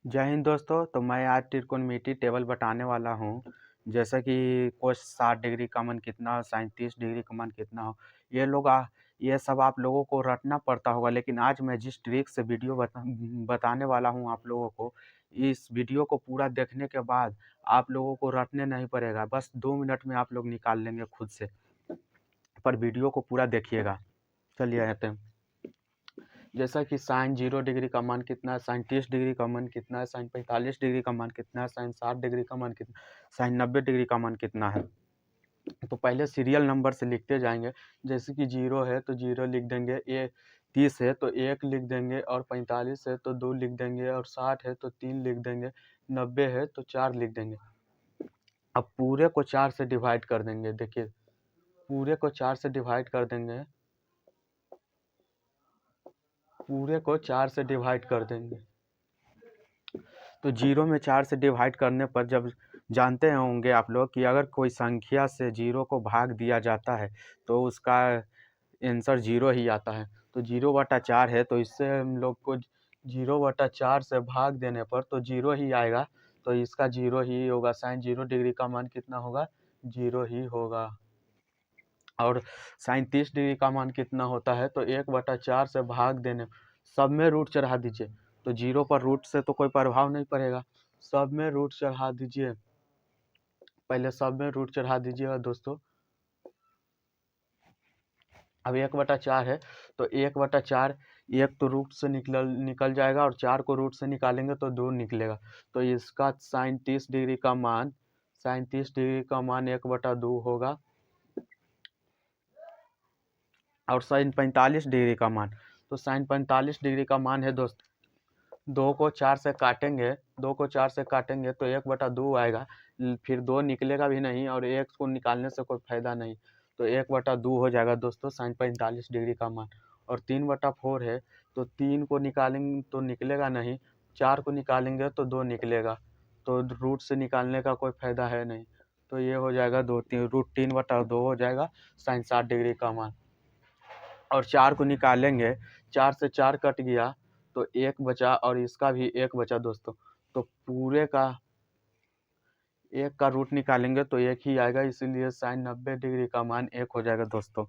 जय हिंद दोस्तों। तो मैं आज त्रिकोणमिति टेबल बताने वाला हूँ। जैसे कि कोस 60 डिग्री का मान कितना, साइन 30 डिग्री का मान कितना हो। ये सब आप लोगों को रटना पड़ता होगा, लेकिन आज मैं जिस ट्रिक से वीडियो बताने वाला हूँ आप लोगों को, इस वीडियो को पूरा देखने के बाद आप लोगों को रटने नहीं पड़ेगा। बस 2 मिनट में आप लोग निकाल लेंगे खुद से। पर वीडियो को पूरा देखिएगा। चलिए आते हैं। जैसा कि साइन 0 डिग्री का मान कितना है, साइन 30 डिग्री का मान कितना है, साइन 45 डिग्री का मान कितना है, साइन 60 डिग्री का मान कितना, साइन 90 डिग्री का मान कितना है। तो पहले सीरियल नंबर से लिखते जाएंगे। जैसे कि 0 है तो 0 लिख देंगे, 30 है तो 1 लिख देंगे, और 45 है तो 2 लिख देंगे, और 60 है तो 3 लिख देंगे, 90 है तो 4 लिख देंगे। अब पूरे को 4 से डिवाइड कर देंगे। देखिए, पूरे को 4 से डिवाइड कर देंगे, पूरे को 4 से डिवाइड कर देंगे। तो 0 में 4 से डिवाइड करने पर, जब जानते होंगे आप लोग कि अगर कोई संख्या से 0 को भाग दिया जाता है तो उसका आंसर 0 ही आता है। तो 0/4 है, तो इससे हम लोग को 0/4 से भाग देने पर तो 0 ही आएगा। तो इसका 0 ही होगा। साइन 0 डिग्री का मान कितना होगा? 0 ही होगा। और साइन 30 डिग्री का मान कितना होता है? तो 1/4 से भाग देने, सब में रूट चढ़ा दीजिए। तो 0 पर रूट से तो कोई प्रभाव नहीं पड़ेगा, सब में रूट चढ़ा दीजिए। पहले सब में रूट चढ़ा दीजिएगा दोस्तों। अब 1/4 है, तो 1/4, एक तो रूट से निकल जाएगा, और 4 को रूट से निकालेंगे तो 2 निकलेगा। तो इसका साइन 30 डिग्री का मान, साइन 30 डिग्री का मान 1/2 होगा। और साइन 45 डिग्री का मान, तो साइन 45 डिग्री का मान है दोस्त, 2 को 4 से काटेंगे, 2 को 4 से काटेंगे तो 1/2 आएगा। फिर 2 निकलेगा भी नहीं, और 1 को निकालने से कोई फायदा नहीं। तो 1/2 हो जाएगा दोस्तों साइन 45 डिग्री का मान। और 3/4 है, तो 3 को निकालेंगे तो निकलेगा नहीं, 4 को निकालेंगे तो 2 निकलेगा। तो रूट से निकालने का कोई फायदा है नहीं। तो ये हो जाएगा 2 √3/2 हो जाएगा साइन 60 डिग्री का मान। और 4 को निकालेंगे, 4 से 4 कट गया तो 1 बचा, और इसका भी 1 बचा दोस्तों। तो पूरे का 1 का रूट निकालेंगे तो 1 ही आएगा, इसीलिए साइन 90 डिग्री का मान 1 हो जाएगा दोस्तों।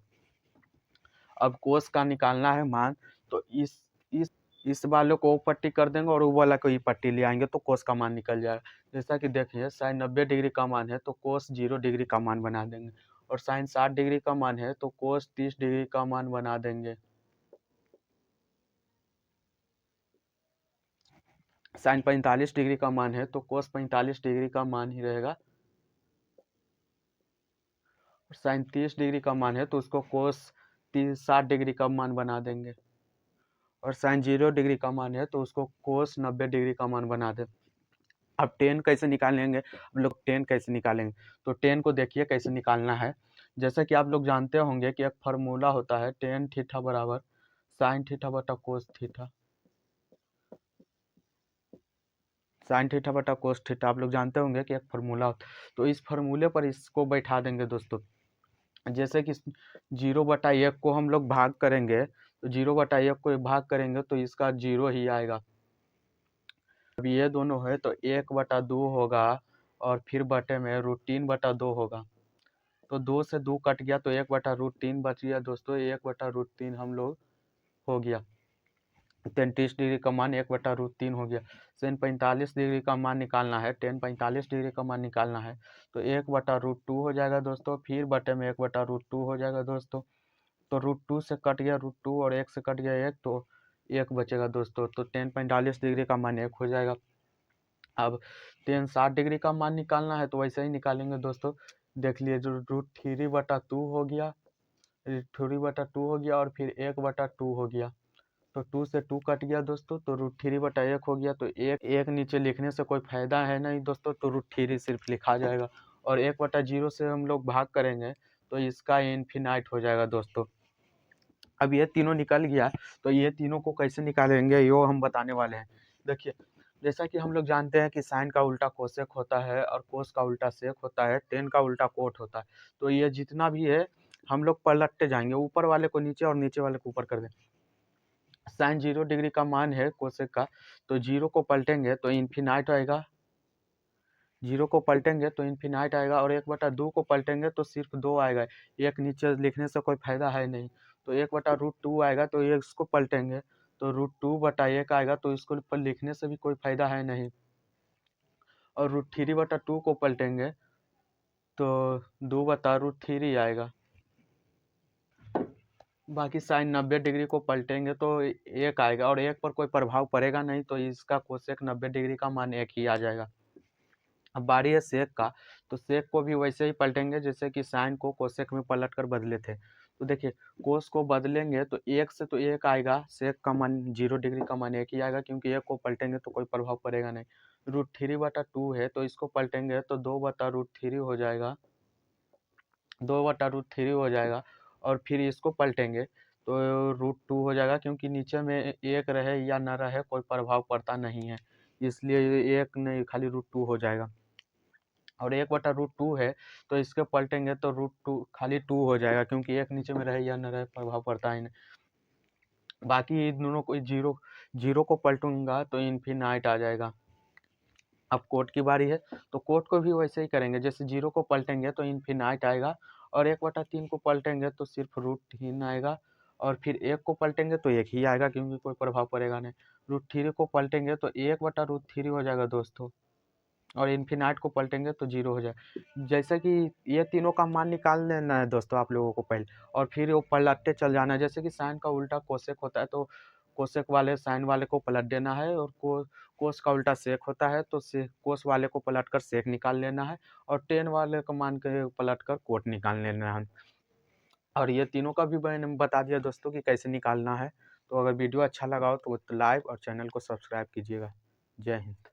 अब कोस का निकालना है मान, तो इस वाले को ओ पट्टी कर देंगे और वो वाला को ई पट्टी ले आएंगे तो कोस का मान निकल जाएगा। जैसा कि देखिए, साइन 90 डिग्री का मान है तो कोस 0 डिग्री का मान बना देंगे, और साइन 60 डिग्री का मान है तो कोस 30 डिग्री का मान बना देंगे। साइन 45 डिग्री का मान है तो कोस 45 डिग्री का मान ही रहेगा। साइन 30 डिग्री का मान है तो उसको कोस 60 डिग्री का मान बना देंगे। और साइन 0 डिग्री का मान है तो उसको कोस 90 डिग्री का मान बना दे। अब 10 कैसे निकालेंगे? हम लोग 10 कैसे निकालेंगे? तो 10 को देखिए कैसे निकालना है। जैसा कि आप लोग जानते होंगे कि एक फार्मूला होता है, टेन थीटा बराबर साइन थीटा बटा कोस थीटा। साइन थीटा बटा कोस थीटा आप लोग जानते होंगे कि एक फार्मूला होता है। तो इस फार्मूले पर इसको बैठा देंगे दोस्तों। जैसे कि 0/1 को हम लोग भाग करेंगे, तो 0/1 को भाग करेंगे तो इसका 0 ही आएगा। अब ये दोनों है तो 1/2 होगा, और फिर बटे में √3/2 होगा। तो 2 से 2 कट गया तो 1/√3 बच गया दोस्तों। 1/√3 हम लोग हो गया। 33 डिग्री का मान 1/√3 हो गया। सेन 45 डिग्री का मान निकालना है, 45 डिग्री का मान निकालना है, तो 1/√2 हो जाएगा दोस्तों। फिर बटे में 1/√2 हो जाएगा दोस्तों। तो √2 से कट गया √2, और 1 से कट गया 1, तो 1 बचेगा दोस्तों। तो 45 डिग्री का मान 1 हो जाएगा। अब 60 डिग्री का मान निकालना है तो वैसे ही निकालेंगे दोस्तों। देख लिए, जो √3/2 हो गया, 3/2 हो गया, और फिर 1/2 हो गया। तो 2 से 2 कट गया दोस्तों, तो √3/1 हो गया। तो एक नीचे लिखने से कोई फायदा है नहीं दोस्तों, तो √3 सिर्फ लिखा जाएगा। और 1/0 से हम लोग भाग करेंगे तो इसका इन्फिनाइट हो जाएगा दोस्तों। अब ये तीनों निकल गया, तो ये तीनों को कैसे निकालेंगे यो हम बताने वाले हैं। देखिए, जैसा कि हम लोग जानते हैं कि साइन का उल्टा कोसेक होता है, और कोस का उल्टा सेक होता है, टेन का उल्टा कोट होता है। तो ये जितना भी है हम लोग पलटते जाएंगे, ऊपर वाले को नीचे और नीचे वाले को ऊपर कर दें। साइन 0 डिग्री का मान है कोसेक का, तो 0 को पलटेंगे तो इन्फिनाइट आएगा, 0 को पलटेंगे तो इन्फिनाइट आएगा, और 1/2 को पलटेंगे तो सिर्फ 2 आएगा। एक नीचे लिखने से कोई फायदा है नहीं, तो 1/√2 आएगा, तो ये इसको पलटेंगे तो √2/1 आएगा, तो इसको पर लिखने से भी कोई फायदा है नहीं। और √3/2 को पलटेंगे तो 2/√3 आएगा। बाकी साइन 90 डिग्री को पलटेंगे तो 1 आएगा, और 1 पर कोई प्रभाव पड़ेगा नहीं, तो इसका कोसेक 90 डिग्री का मान 1 ही आ जाएगा। अब बारी है सेक का, तो सेक को भी वैसे ही पलटेंगे जैसे कि साइन को कोसेक में पलट कर बदले थे। तो देखिए, कोस को बदलेंगे तो 1 से तो 1 आएगा, सेक का मान 0 डिग्री का मान 1 ही आएगा, क्योंकि 1 को पलटेंगे तो कोई प्रभाव पड़ेगा नहीं। √3/2 है, तो इसको पलटेंगे तो 2/√3 हो जाएगा, 2/√3 हो जाएगा, और फिर इसको पलटेंगे तो √2 हो जाएगा, क्योंकि नीचे में 1 रहे या ना रहे कोई प्रभाव पड़ता नहीं है, इसलिए ये 1 नहीं, खाली √2 हो जाएगा। और 1/√2 है, तो इसके पलटेंगे तो √2 खाली 2 हो जाएगा, क्योंकि 1 नीचे में रहे या न रहे प्रभाव पड़ता ही नहीं। बाकी इन दोनों को 0 को पलटूंगा तो इन्फिनाइट आ जाएगा। अब कोट की बारी है, तो कोट को भी वैसे ही करेंगे, जैसे 0 को पलटेंगे तो इन्फिनाइट आएगा, और 1/3 को पलटेंगे तो सिर्फ √3 आएगा, और फिर 1 को पलटेंगे तो 1 ही आएगा, क्योंकि कोई प्रभाव पड़ेगा नहीं। √3 को पलटेंगे तो 1/√3 हो जाएगा दोस्तों, और इन्फिनाइट को पलटेंगे तो 0 हो जाए। जैसे कि ये तीनों का मान निकाल लेना है दोस्तों आप लोगों को पहले, और फिर वो पलटते चल जाना है। जैसे कि साइन का उल्टा कोसेक होता है, तो कोसेक वाले साइन वाले को पलट देना है, और कोस का उल्टा सेक होता है, तो कोस वाले को पलट कर सेक निकाल लेना है, और टेन वाले को मान के पलट कर कोट निकाल लेना है। और ये तीनों का भी मैंने बता दिया दोस्तों कि कैसे निकालना है। तो अगर वीडियो अच्छा लगा हो तो लाइक और चैनल को सब्सक्राइब कीजिएगा। जय हिंद।